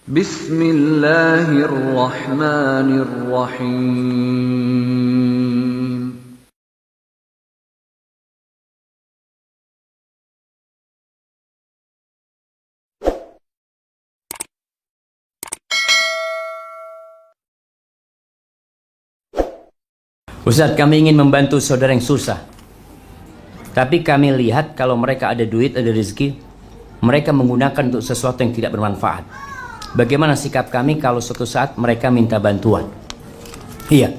Bismillahirrahmanirrahim. Ustaz, kami ingin membantu saudara yang susah. Tapi kami lihat kalau mereka ada duit, ada rezeki, mereka menggunakan untuk sesuatu yang tidak bermanfaat. Bagaimana sikap kami kalau suatu saat mereka minta bantuan? Iya.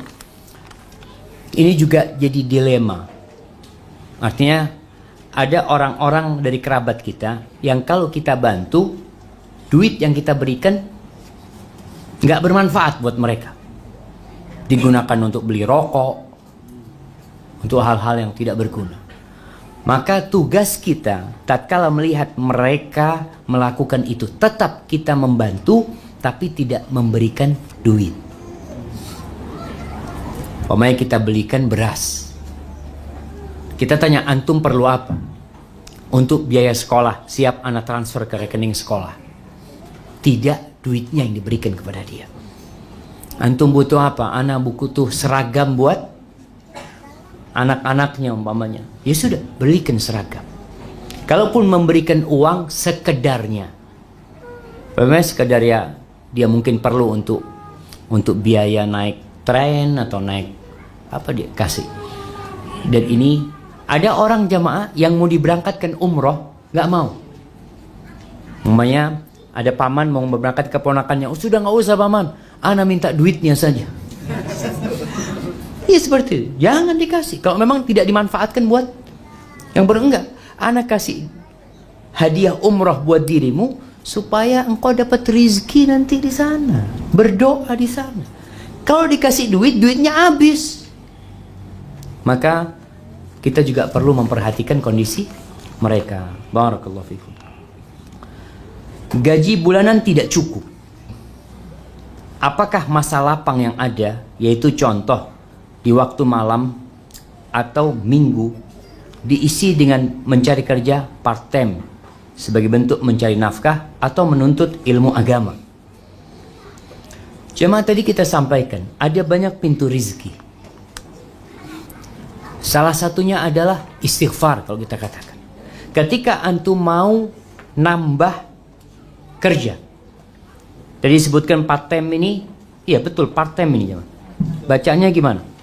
Ini juga jadi dilema. Artinya ada orang-orang dari kerabat kita yang kalau kita bantu, duit yang kita berikan nggak bermanfaat buat mereka. Digunakan untuk beli rokok, untuk hal-hal yang tidak berguna. Maka tugas kita tatkala melihat mereka melakukan itu, tetap kita membantu tapi tidak memberikan duit. Umpamanya kita belikan beras, kita tanya, antum perlu apa? Untuk biaya sekolah, siap anak transfer ke rekening sekolah. Tidak duitnya yang diberikan kepada dia. Antum butuh apa? Anak butuh seragam buat anak-anaknya umpamanya. Ya sudah, belikan seragam. Kalaupun memberikan uang sekedarnya. Umpamanya sekedar ya dia mungkin perlu untuk biaya naik tren atau naik apa dia kasih. Dan ini ada orang jamaah yang mau diberangkatkan umroh nggak mau. Umpamanya ada paman mau berangkat ke ponakannya, oh sudah nggak usah paman, ana minta duitnya saja. Iya seperti itu. Jangan dikasih. Kalau memang tidak dimanfaatkan buat yang enggak. Ana kasih hadiah umroh buat dirimu supaya engkau dapat rezeki nanti di sana. Berdoa di sana. Kalau dikasih duit, duitnya habis. Maka kita juga perlu memperhatikan kondisi mereka. Barakallahu fikum. Gaji bulanan tidak cukup. Apakah masa lapang yang ada, yaitu contoh di waktu malam atau minggu, diisi dengan mencari kerja part time sebagai bentuk mencari nafkah atau menuntut ilmu agama? Jemaah, tadi kita sampaikan ada banyak pintu rizki. Salah satunya adalah istighfar. Kalau kita katakan, ketika antum mau nambah kerja, jadi disebutkan part time ini, iya betul part time ini jemaah. Bacanya gimana?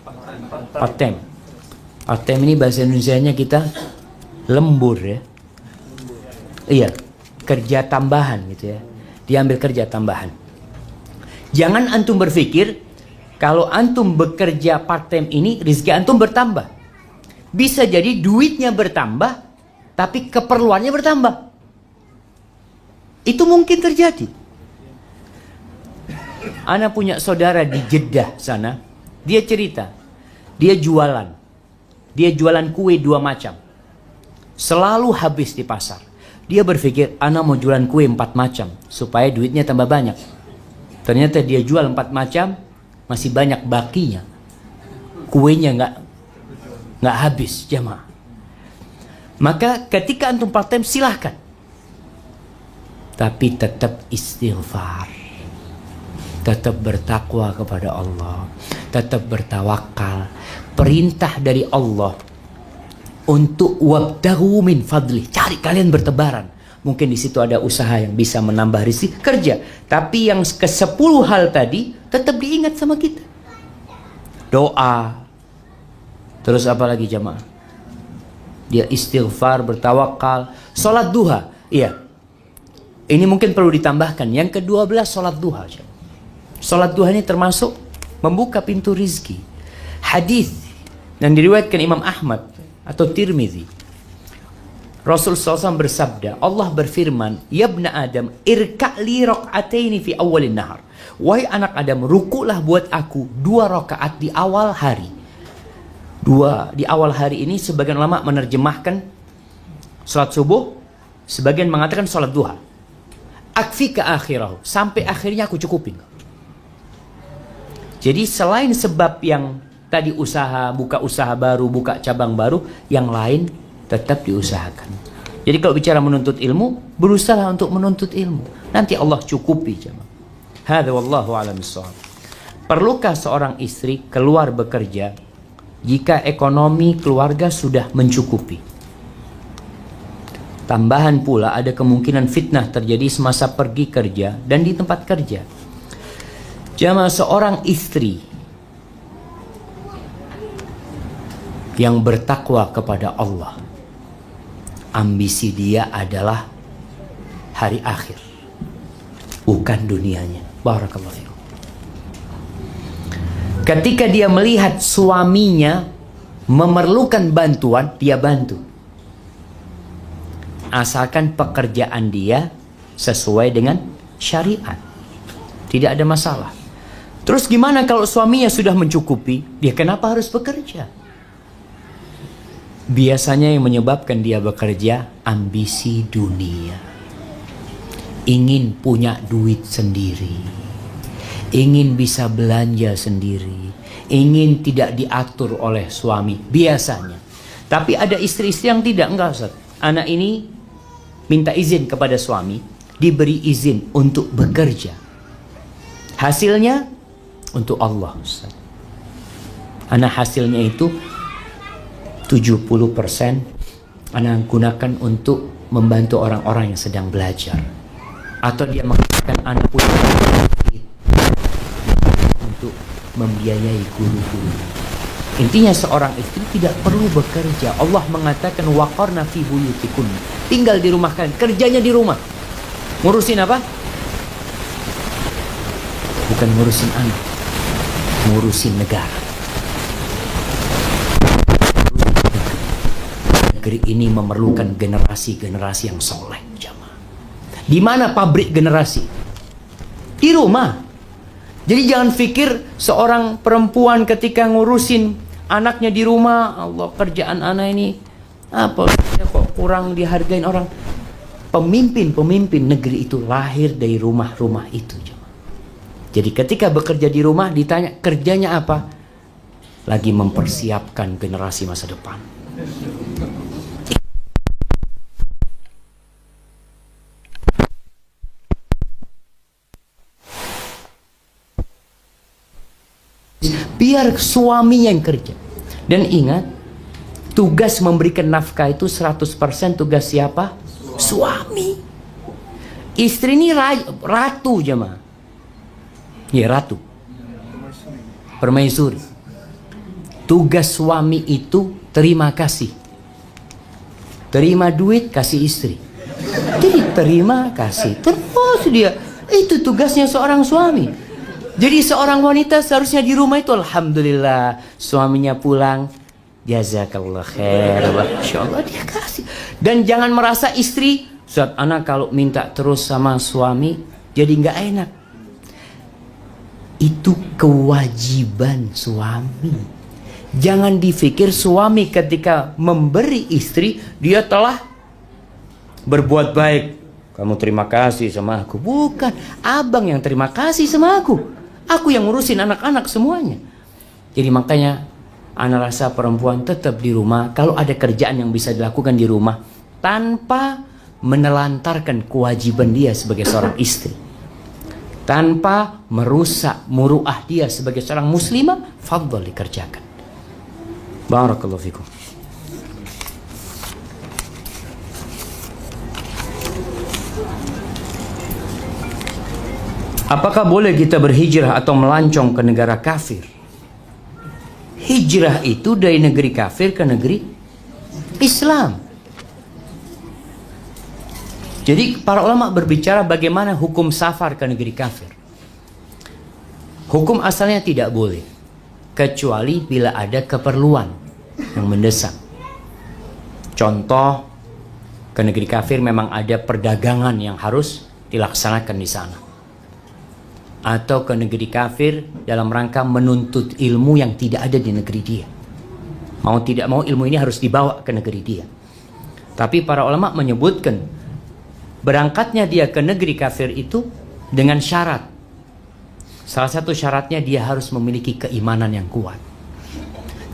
Part time. Part time ini bahasa Indonesianya kita lembur ya. Iya, kerja tambahan gitu ya. Diambil kerja tambahan. Jangan antum berpikir kalau antum bekerja part time ini rezeki antum bertambah. Bisa jadi duitnya bertambah tapi keperluannya bertambah. Itu mungkin terjadi. Ana punya saudara di Jeddah sana, dia cerita, dia jualan kue 2 macam, selalu habis di pasar. Dia berpikir, ana mau jualan kue 4 macam supaya duitnya tambah banyak. Ternyata dia jual 4 macam, masih banyak bakinya, kuenya nggak habis jamaah. Maka ketika antum part time silahkan, tapi tetap istighfar, tetap bertakwa kepada Allah, tetap bertawakal. Perintah dari Allah untuk wabtaghu min fadlih, cari kalian bertebaran. Mungkin di situ ada usaha yang bisa menambah rezeki, kerja. Tapi yang ke-10 hal tadi tetap diingat sama kita. Doa. Terus apa lagi jamaah? Dia istighfar, bertawakal, salat duha. Iya. Ini mungkin perlu ditambahkan. Yang ke-12 salat duha. Salat duha ini termasuk membuka pintu rizki. Hadis yang diriwayatkan Imam Ahmad atau Tirmizi, Rasul SAW bersabda, Allah berfirman, ya ibna Adam, irka'li raq'ataini fi awalin nahar. Wahai anak Adam, rukulah buat aku 2 rakaat di awal hari. 2 di awal hari ini sebagian ulama menerjemahkan salat subuh, sebagian mengatakan salat duha. Akfika akhirahu, sampai akhirnya aku cukupin. Jadi selain sebab yang tadi usaha, buka usaha baru, buka cabang baru, yang lain tetap diusahakan. Jadi kalau bicara menuntut ilmu, berusaha untuk menuntut ilmu. Nanti Allah cukupi jemaah. Hadza wallahu a'lam bishawab. Perlukah seorang istri keluar bekerja jika ekonomi keluarga sudah mencukupi? Tambahan pula ada kemungkinan fitnah terjadi semasa pergi kerja dan di tempat kerja. Jamaah, seorang istri yang bertakwa kepada Allah, ambisi dia adalah hari akhir, bukan dunianya. Barakallahu fikum. Ketika dia melihat suaminya memerlukan bantuan, dia bantu. Asalkan pekerjaan dia sesuai dengan syariat, tidak ada masalah. Terus gimana kalau suaminya sudah mencukupi? Dia kenapa harus bekerja? Biasanya yang menyebabkan dia bekerja ambisi dunia. Ingin punya duit sendiri, ingin bisa belanja sendiri, ingin tidak diatur oleh suami biasanya. Tapi ada istri-istri yang tidak. Enggak, Ustaz, anak ini minta izin kepada suami, diberi izin untuk bekerja. Hasilnya untuk Allah, Ustaz. Anak hasilnya itu 70% anak gunakan untuk membantu orang-orang yang sedang belajar. Atau dia mengatakan anak punya untuk membiayai guru-guru. Intinya seorang istri tidak perlu bekerja. Allah mengatakan waqarna fi buyutikum. Tinggal di rumah kalian, kerjanya di rumah. Ngurusin apa? Bukan ngurusin anak, ngurusin negara. Negeri ini memerlukan generasi-generasi yang soleh, jamaah. Di mana pabrik generasi? Di rumah. Jadi jangan pikir seorang perempuan ketika ngurusin anaknya di rumah, Allah, kerjaan anak ini apa kok kurang dihargain orang. Pemimpin-pemimpin negeri itu lahir dari rumah-rumah itu, jemaah. Jadi ketika bekerja di rumah ditanya kerjanya apa? Lagi mempersiapkan generasi masa depan. Biar suami yang kerja. Dan ingat, tugas memberikan nafkah itu 100% tugas siapa? Suami. Istri ini ratu, jemaah. Ya, ratu. Permaisuri. Tugas suami itu terima kasih. Terima duit, kasih istri. Jadi terima kasih terus dia. Itu tugasnya seorang suami. Jadi seorang wanita seharusnya di rumah itu alhamdulillah suaminya pulang, jazakallah khair, masyaallah, dia kasih. Dan jangan merasa istri, saat anak kalau minta terus sama suami jadi nggak enak. Itu kewajiban suami. Jangan dipikir suami ketika memberi istri dia telah berbuat baik. Kamu terima kasih sama aku. Bukan, abang yang terima kasih sama aku. Aku yang ngurusin anak-anak semuanya. Jadi makanya ana rasa perempuan tetap di rumah. Kalau ada kerjaan yang bisa dilakukan di rumah tanpa menelantarkan kewajiban dia sebagai seorang istri, tanpa merusak muruah dia sebagai seorang muslimah, fadhal dikerjakan. Barakallahu fikum. Apakah boleh kita berhijrah atau melancong ke negara kafir? Hijrah itu dari negeri kafir ke negeri Islam. Jadi para ulama berbicara bagaimana hukum safar ke negeri kafir. Hukum asalnya tidak boleh, kecuali bila ada keperluan yang mendesak. Contoh, ke negeri kafir memang ada perdagangan yang harus dilaksanakan di sana. Atau ke negeri kafir dalam rangka menuntut ilmu yang tidak ada di negeri dia. Mau tidak mau ilmu ini harus dibawa ke negeri dia. Tapi para ulama menyebutkan berangkatnya dia ke negeri kafir itu dengan syarat. Salah satu syaratnya dia harus memiliki keimanan yang kuat.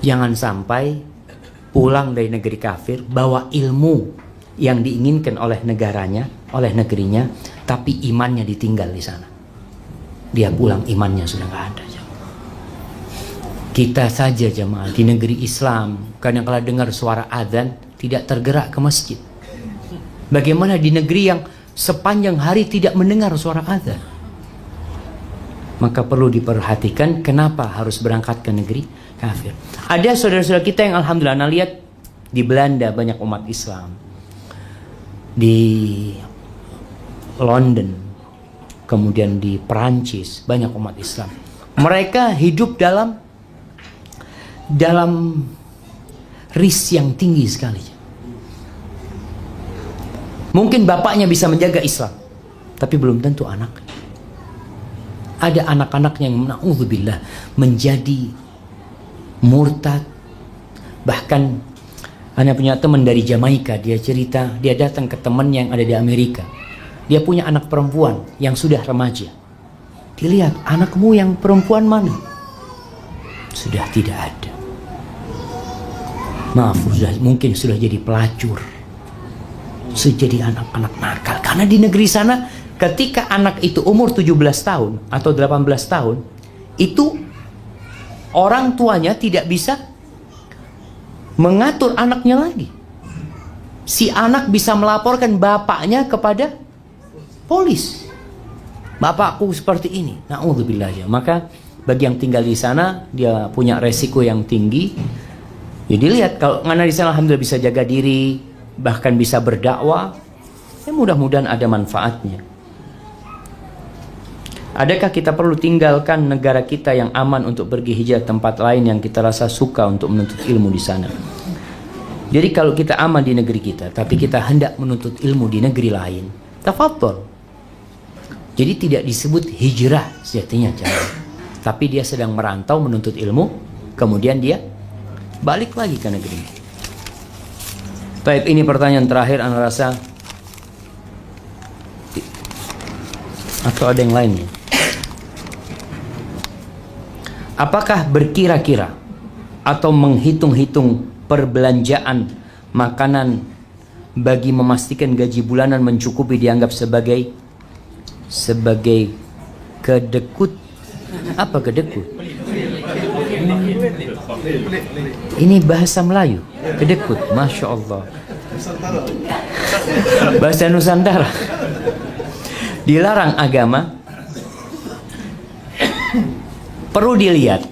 Jangan sampai pulang dari negeri kafir bawa ilmu yang diinginkan oleh negaranya, oleh negerinya, tapi imannya ditinggal di sana. dia pulang imannya sudah nggak ada. Kita saja jemaah di negeri Islam kadang-kala dengar suara adzan tidak tergerak ke masjid. Bagaimana di negeri yang sepanjang hari tidak mendengar suara adzan? Maka perlu diperhatikan kenapa harus berangkat ke negeri kafir. Ada saudara-saudara kita yang alhamdulillah lihat di Belanda banyak umat Islam, di London, kemudian di Perancis banyak umat Islam. Mereka hidup dalam risk yang tinggi sekali. Mungkin bapaknya bisa menjaga Islam, tapi belum tentu anak. Ada anak-anak yang na'udzubillah menjadi murtad. Bahkan Anda punya teman dari Jamaika, dia cerita dia datang ke temannya yang ada di Amerika. Dia punya anak perempuan yang sudah remaja. Dilihat, anakmu yang perempuan mana? Sudah tidak ada. Maaf, mungkin sudah jadi pelacur. Sudah jadi anak-anak nakal. Karena di negeri sana ketika anak itu umur 17 tahun atau 18 tahun, itu orang tuanya tidak bisa mengatur anaknya lagi. Si anak bisa melaporkan bapaknya kepada polis. Bapakku seperti ini. Na'udzubillah ya. Maka bagi yang tinggal di sana, dia punya resiko yang tinggi. Jadi lihat, kalau ngana di sana alhamdulillah bisa jaga diri, bahkan bisa berdakwah, ya mudah-mudahan ada manfaatnya. Adakah kita perlu tinggalkan negara kita yang aman untuk pergi hijrah tempat lain yang kita rasa suka untuk menuntut ilmu di sana? Jadi kalau kita aman di negeri kita, tapi kita hendak menuntut ilmu di negeri lain, tafadhol. Jadi tidak disebut hijrah sejatinya, tapi dia sedang merantau menuntut ilmu, kemudian dia balik lagi ke negeri. Baik, ini pertanyaan terakhir, Anda rasa atau ada yang lainnya? Apakah berkira-kira atau menghitung-hitung perbelanjaan makanan bagi memastikan gaji bulanan mencukupi dianggap sebagai kedekut? Apa kedekut? Ini bahasa Melayu, kedekut, Masya Allah. Bahasa Nusantara. Dilarang agama. Perlu dilihat,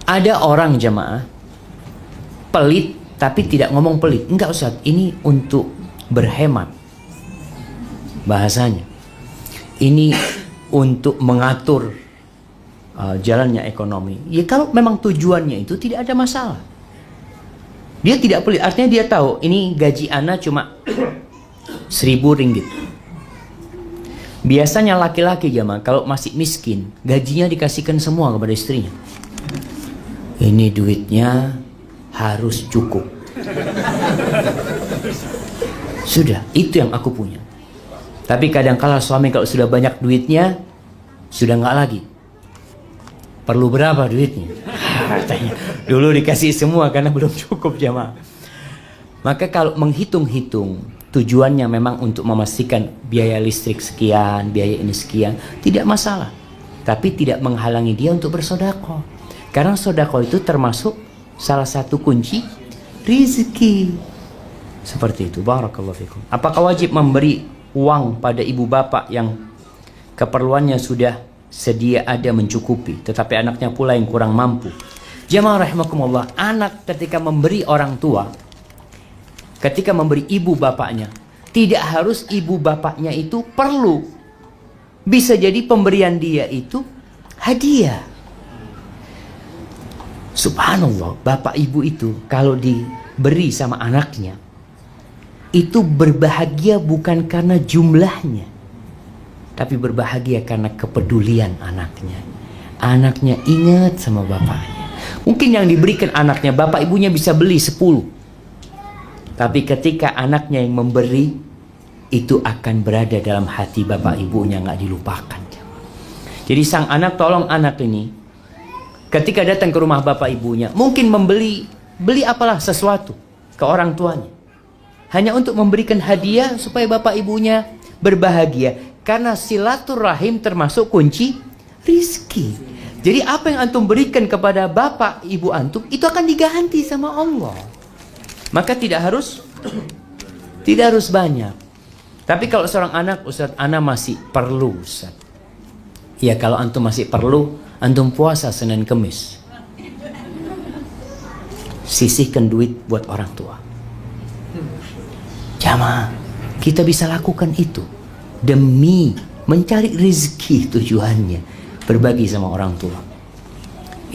ada orang jemaah pelit tapi tidak ngomong pelit. Enggak Ustaz, ini untuk berhemat bahasanya. Ini untuk mengatur jalannya ekonomi. Ya kalau memang tujuannya itu tidak ada masalah. Dia tidak pelit, artinya dia tahu ini gaji ana cuma 1.000 ringgit. Biasanya laki-laki jamaah kalau masih miskin, gajinya dikasihkan semua kepada istrinya. Ini duitnya harus cukup. Sudah, itu yang aku punya. Tapi kadang-kala suami kalau sudah banyak duitnya, sudah nggak lagi. Perlu berapa duitnya? Katanya, dulu dikasih semua karena belum cukup jamaah. Maka kalau menghitung-hitung, tujuannya memang untuk memastikan biaya listrik sekian, biaya ini sekian, tidak masalah. Tapi tidak menghalangi dia untuk bersedekah. Karena sedekah itu termasuk salah satu kunci rezeki. Seperti itu. Barakallahu fikum. Apakah wajib memberi uang pada ibu bapak yang keperluannya sudah sedia ada mencukupi, tetapi anaknya pula yang kurang mampu? Jamaah rahimakumullah, anak ketika memberi orang tua, ketika memberi ibu bapaknya, tidak harus ibu bapaknya itu perlu. Bisa jadi pemberian dia itu hadiah. Subhanallah, bapak ibu itu kalau diberi sama anaknya, itu berbahagia bukan karena jumlahnya, tapi berbahagia karena kepedulian anaknya. Anaknya ingat sama bapaknya. Mungkin yang diberikan anaknya, bapak ibunya bisa beli 10. Tapi ketika anaknya yang memberi, itu akan berada dalam hati bapak ibunya, nggak dilupakan. Jadi sang anak, tolong anak ini, ketika datang ke rumah bapak ibunya, mungkin beli apalah sesuatu ke orang tuanya. Hanya untuk memberikan hadiah supaya bapak ibunya berbahagia. Karena silaturahim termasuk kunci rizki. Jadi apa yang antum berikan kepada bapak ibu antum itu akan diganti sama Allah. Maka tidak harus banyak. Tapi kalau seorang anak, Ustaz, ana masih perlu, Ustaz. Ya kalau antum masih perlu, antum puasa Senin Kemis. Sisihkan duit buat orang tua. Jamaah, kita bisa lakukan itu demi mencari rezeki, tujuannya berbagi sama orang tua.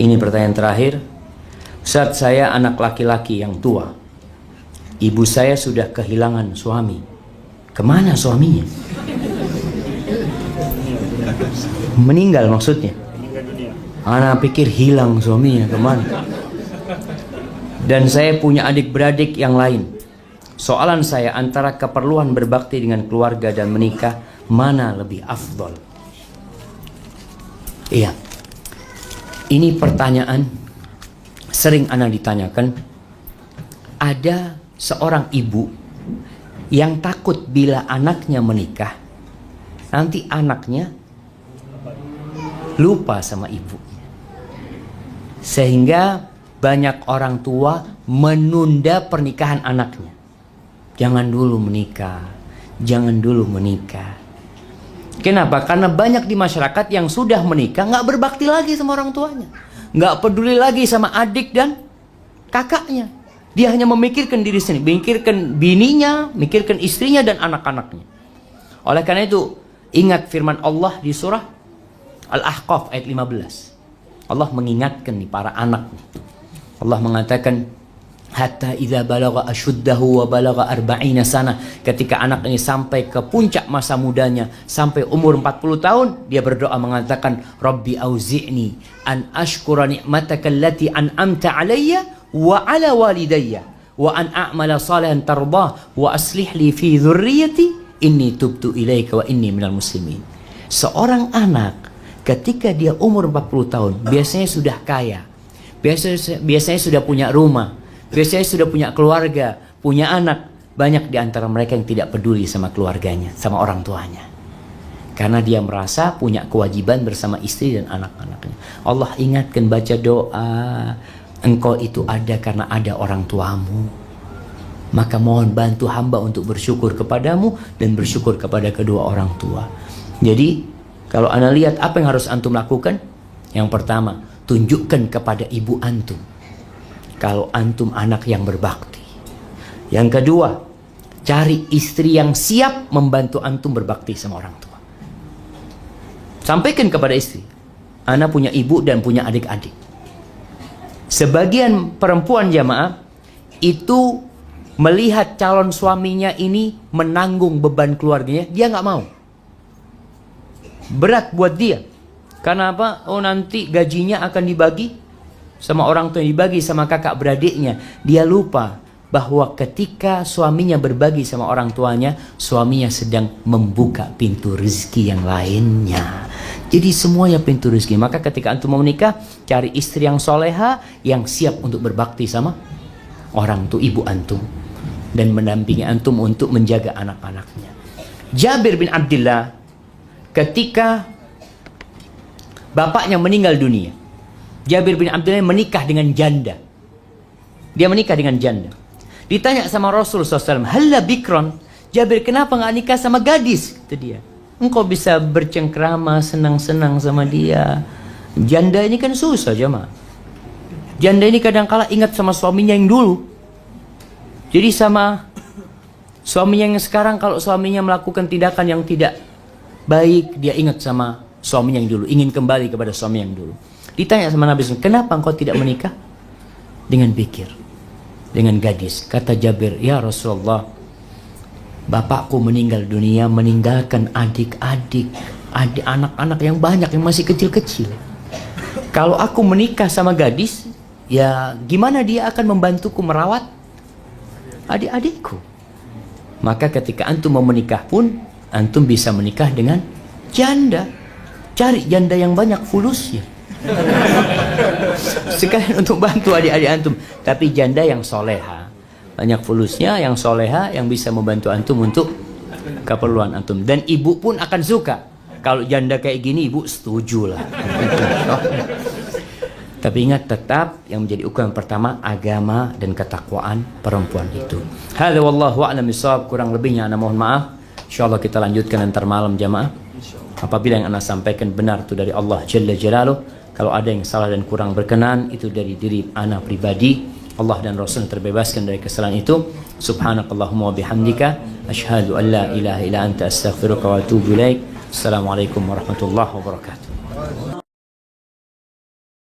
Ini pertanyaan terakhir. Saat saya anak laki-laki yang tua, ibu saya sudah kehilangan suami. Kemana suaminya? Meninggal maksudnya. Anak pikir hilang suaminya, kemana? Dan saya punya adik-beradik yang lain. Soalan saya, antara keperluan berbakti dengan keluarga dan menikah, mana lebih afdol? Iya, ini pertanyaan sering ana ditanyakan. Ada seorang ibu yang takut bila anaknya menikah, nanti anaknya lupa sama ibunya. Sehingga banyak orang tua menunda pernikahan anaknya. Jangan dulu menikah, jangan dulu menikah. Kenapa? Karena banyak di masyarakat yang sudah menikah nggak berbakti lagi sama orang tuanya, nggak peduli lagi sama adik dan kakaknya. Dia hanya memikirkan diri sendiri, memikirkan bininya, memikirkan istrinya dan anak-anaknya. Oleh karena itu, ingat firman Allah di surah Al-Ahqaf ayat 15. Allah mengingatkan nih para anak nih. Allah mengatakan, hatta idza balagha ashuddahu wa balagha 40 sana, ketika anak ini sampai ke puncak masa mudanya, sampai umur 40 tahun, dia berdoa mengatakan, Rabbi auzi'ni an ashkura ni'mataka allati an'amta alayya wa ala walidayya wa an a'mala salihan tardah wa aslih li fi dhurriyyati inni tubtu ilaika wa inni minal muslimin. Seorang anak ketika dia umur 40 tahun biasanya sudah kaya, biasanya sudah punya rumah, biasanya sudah punya keluarga, punya anak. Banyak di antara mereka yang tidak peduli sama keluarganya, sama orang tuanya. Karena dia merasa punya kewajiban bersama istri dan anak-anaknya. Allah ingatkan, baca doa, engkau itu ada karena ada orang tuamu. Maka mohon bantu hamba untuk bersyukur kepadamu dan bersyukur kepada kedua orang tua. Jadi, kalau anda lihat apa yang harus antum lakukan? Yang pertama, tunjukkan kepada ibu antum kalau antum anak yang berbakti. Yang kedua, cari istri yang siap membantu antum berbakti sama orang tua. Sampaikan kepada istri, ana punya ibu dan punya adik-adik. Sebagian perempuan jamaah itu melihat calon suaminya ini menanggung beban keluarganya, dia nggak mau. Berat buat dia. Karena apa? Oh, nanti gajinya akan dibagi sama orang tua, dibagi sama kakak beradiknya. Dia lupa bahwa ketika suaminya berbagi sama orang tuanya, suaminya sedang membuka pintu rezeki yang lainnya. Jadi semuanya pintu rezeki. Maka ketika antum mau menikah, cari istri yang soleha, yang siap untuk berbakti sama orang tua, ibu antum, dan mendampingi antum untuk menjaga anak-anaknya. Jabir bin Abdullah, ketika bapaknya meninggal dunia, Jabir bin Abdullah menikah dengan janda. Dia menikah dengan janda. Ditanya sama Rasul SAW, halla bikron, Jabir, kenapa nggak nikah sama gadis? Kata dia, engkau bisa bercengkrama, senang-senang sama dia. Janda ini kan susah jemaah. Janda ini kadang-kala ingat sama suaminya yang dulu. Jadi sama suaminya yang sekarang, kalau suaminya melakukan tindakan yang tidak baik, dia ingat sama suaminya yang dulu, ingin kembali kepada suami yang dulu. Ditanya sama Nabi SAW, kenapa engkau tidak menikah dengan bikir, dengan gadis? Kata Jabir, ya Rasulullah, bapakku meninggal dunia, meninggalkan adik-adik, anak-anak yang banyak yang masih kecil-kecil. Kalau aku menikah sama gadis, ya gimana dia akan membantuku merawat adik-adikku? Maka ketika antum mau menikah pun, antum bisa menikah dengan janda. Cari janda yang banyak fulusnya. Sekalian untuk bantu adik-adik antum. Tapi janda yang soleha, banyak fulusnya, yang soleha, yang bisa membantu antum untuk keperluan antum. Dan ibu pun akan suka. Kalau janda kayak gini, ibu setuju lah. Tapi ingat, tetap yang menjadi ukuran pertama agama dan ketakwaan perempuan itu. Hadza wallahu a'lam bishawab. Kurang lebihnya ana mohon maaf. Insyaallah kita lanjutkan antar malam jamaah. Apabila yang ana sampaikan benar itu dari Allah Jalla Jalaluh, kalau ada yang salah dan kurang berkenan itu dari diri ana pribadi. Allah dan Rasul terbebaskan dari kesalahan itu. Subhanakallahumma wa bihamdika asyhadu an la ilaha illa anta astaghfiruka wa atubu ilaik. Assalamualaikum warahmatullahi wabarakatuh.